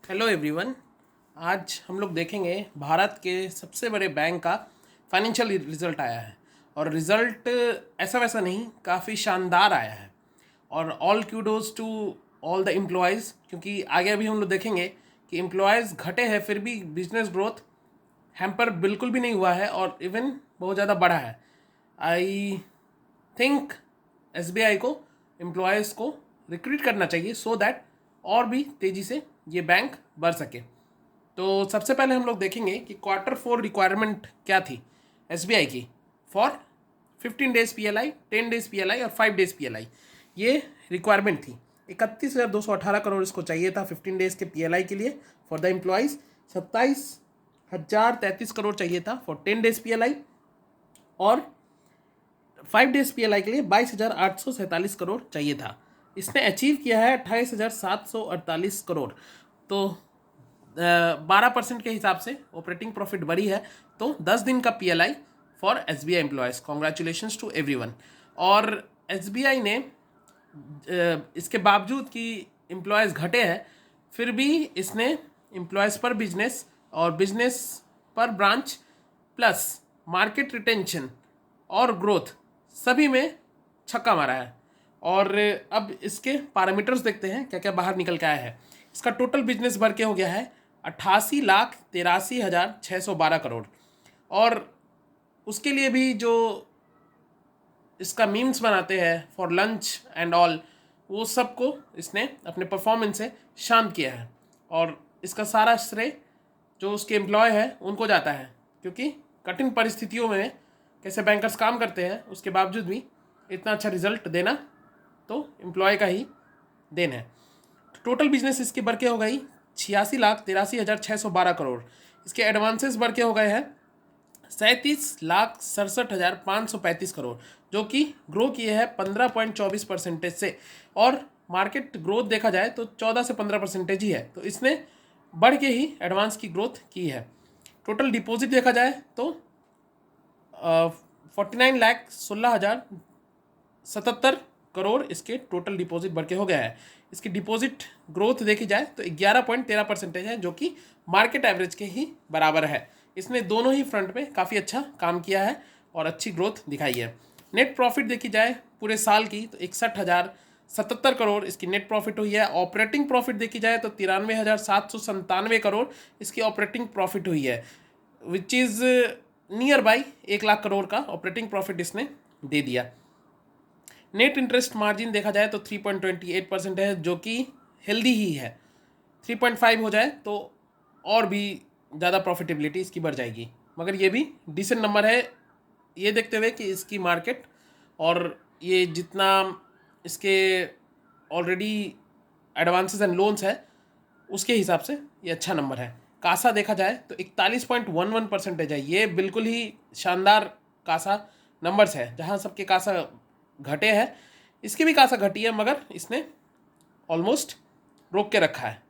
Hello everyone. आज हम लोग देखेंगे भारत के सबसे बड़े बैंक का फाइनेंशियल रिजल्ट आया है। और रिजल्ट ऐसा वैसा नहीं, काफ़ी शानदार आया है। और all kudos to all the employees, क्योंकि आगे अभी हम लोग देखेंगे कि एम्प्लॉयज़ घटे हैं फिर भी बिजनेस ग्रोथ हैम्पर बिल्कुल भी नहीं हुआ है और इवन बहुत ज़्यादा बढ़ा है। आई थिंक एसबीआई को एम्प्लॉयज़ को रिक्रूट करना चाहिए सो दैट और भी तेज़ी से ये बैंक बढ़ सके। तो सबसे पहले हम लोग देखेंगे कि Q4 रिक्वायरमेंट क्या थी एसबीआई की for 15 days PLI, 10 days PLI और 5 डेज PLI। ये रिक्वायरमेंट थी। 31,218 करोड़ इसको चाहिए था 15 डेज के PLI के लिए फॉर द एम्प्लॉयज़। 27,033 करोड़ चाहिए था फॉर 10 डेज PLI और 5 डेज PLI के लिए 22,847 करोड़ चाहिए था। इसने अचीव किया है 28,748 करोड़। तो 12% के हिसाब से ऑपरेटिंग प्रॉफिट बढ़ी है। तो 10 दिन का PLI for SBI employees. Congratulations to everyone. और SBI ने इसके बावजूद कि एम्प्लॉयज़ घटे हैं फिर भी इसने एम्प्लॉयज़ पर बिजनेस और बिजनेस पर ब्रांच प्लस मार्केट रिटेंशन और ग्रोथ सभी में छक्का मारा है। और अब इसके पैरामीटर्स देखते हैं क्या क्या बाहर निकल के आया है। इसका टोटल बिजनेस बढ़ के हो गया है 88,83,612 करोड़। और उसके लिए भी जो इसका मीम्स बनाते हैं फॉर लंच एंड ऑल, वो सबको इसने अपने परफॉर्मेंस से शांत किया है। और इसका सारा श्रेय जो उसके एम्प्लॉय है उनको जाता है, क्योंकि कठिन परिस्थितियों में कैसे बैंकर्स काम करते हैं उसके बावजूद भी इतना अच्छा रिजल्ट देना तो एम्प्लॉय का ही देन है। टोटल बिजनेस इसके बढ़ के हो गई 86,83,612 करोड़। इसके एडवांसेस बढ़ के हो गए हैं 37,67,535 करोड़, जो कि ग्रो किए हैं 15.24% से। और मार्केट ग्रोथ देखा जाए तो 14 से 15% ही है, तो इसने बढ़ के ही एडवांस की ग्रोथ की है। टोटल डिपॉजिट देखा जाए तो 49,16,077 करोड़ इसके टोटल डिपॉजिट बढ़ के हो गया है। इसकी डिपॉजिट ग्रोथ देखी जाए तो 11.13% है, जो कि मार्केट एवरेज के ही बराबर है। इसने दोनों ही फ्रंट पे काफ़ी अच्छा काम किया है और अच्छी ग्रोथ दिखाई है। नेट प्रॉफिट देखी जाए पूरे साल की तो 61,077 करोड़ इसकी नेट प्रॉफिट हुई है। ऑपरेटिंग प्रॉफिट देखी जाए तो 93,797 करोड़ इसकी ऑपरेटिंग प्रॉफिट हुई है, which is near by 1 lakh crore का ऑपरेटिंग प्रॉफिट इसने दे दिया। नेट इंटरेस्ट मार्जिन देखा जाए तो 3.28% है, जो कि हेल्दी ही है। 3.5 हो जाए तो और भी ज़्यादा प्रॉफिटेबिलिटी इसकी बढ़ जाएगी, मगर ये भी डिसेंट नंबर है ये देखते हुए कि इसकी मार्केट और ये जितना इसके ऑलरेडी एडवांसेस एंड लोन्स है उसके हिसाब से ये अच्छा नंबर है। कासा देखा जाए तो 41.11% है। ये बिल्कुल ही शानदार कासा नंबर्स है। जहाँ सबके कासा घटे हैं इसकी भी कासा घटी है, मगर इसने ऑलमोस्ट रोक के रखा है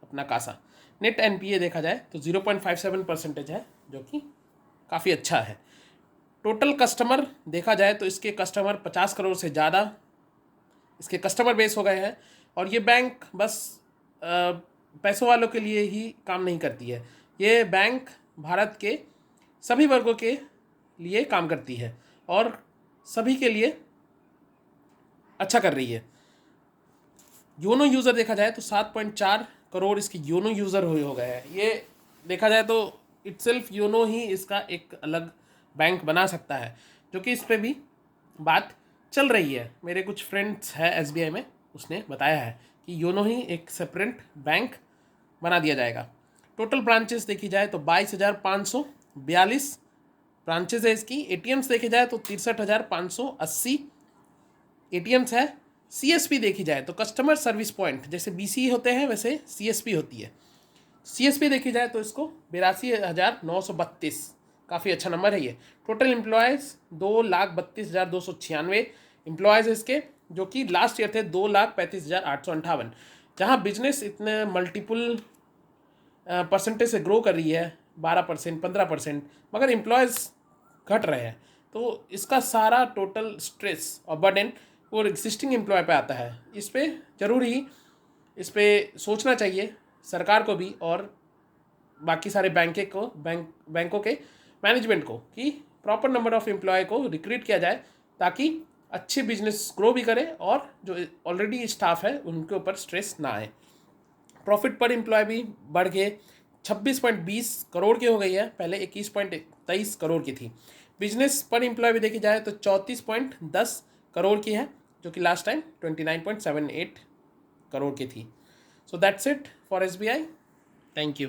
अपना कासा। नेट NPA देखा जाए तो 0.57% है, जो कि काफ़ी अच्छा है। टोटल कस्टमर देखा जाए तो इसके कस्टमर 50 करोड़ से ज़्यादा इसके कस्टमर बेस हो गए हैं। और ये बैंक बस पैसों वालों के लिए ही काम नहीं करती है, ये बैंक भारत के सभी वर्गों के लिए काम करती है और सभी के लिए अच्छा कर रही है। योनो यूज़र देखा जाए तो 7.4 करोड़ इसके योनो यूज़र हो गए हैं। ये देखा जाए तो इटसेल्फ योनो ही इसका एक अलग बैंक बना सकता है, जो कि इस पर भी बात चल रही है। मेरे कुछ फ्रेंड्स हैं SBI में, उसने बताया है कि योनो ही एक सेपरेट बैंक बना दिया जाएगा। टोटल ब्रांचेस देखी जाए तो 22,542 ब्रांचेस है इसकी। ATMs देखे जाए तो 63,580 ATMs है। CSP देखी जाए तो कस्टमर सर्विस पॉइंट, जैसे BC होते हैं वैसे CSP होती है। CSP देखी जाए तो इसको 82,932, काफ़ी अच्छा नंबर है ये। टोटल एम्प्लॉयज़ 2,32,296 एम्प्लॉयज़ है इसके, जो कि लास्ट ईयर थे 2,35,858। जहाँ बिजनेस इतने मल्टीपल परसेंटेज से ग्रो कर रही है 12%, 15%, मगर एम्प्लॉयज़ घट रहे हैं। तो इसका सारा टोटल स्ट्रेस और बर्डन वो एग्जिस्टिंग एम्प्लॉय पे आता है। इस पर ज़रूर ही इस पर सोचना चाहिए सरकार को भी और बाकी सारे बैंकों के मैनेजमेंट को कि प्रॉपर नंबर ऑफ एम्प्लॉय को रिक्रूट किया जाए ताकि अच्छी बिजनेस ग्रो भी करे और जो ऑलरेडी स्टाफ है उनके ऊपर स्ट्रेस ना आए। प्रॉफिट पर एम्प्लॉय भी बढ़ के 26.20 करोड़ की हो गई है, पहले 21.23 करोड़ की थी। बिजनेस पर एम्प्लॉय भी देखी जाए तो 34.10 करोड़ की है, जो कि लास्ट टाइम 29.78 करोड़ की थी। So that's it for SBI। Thank you.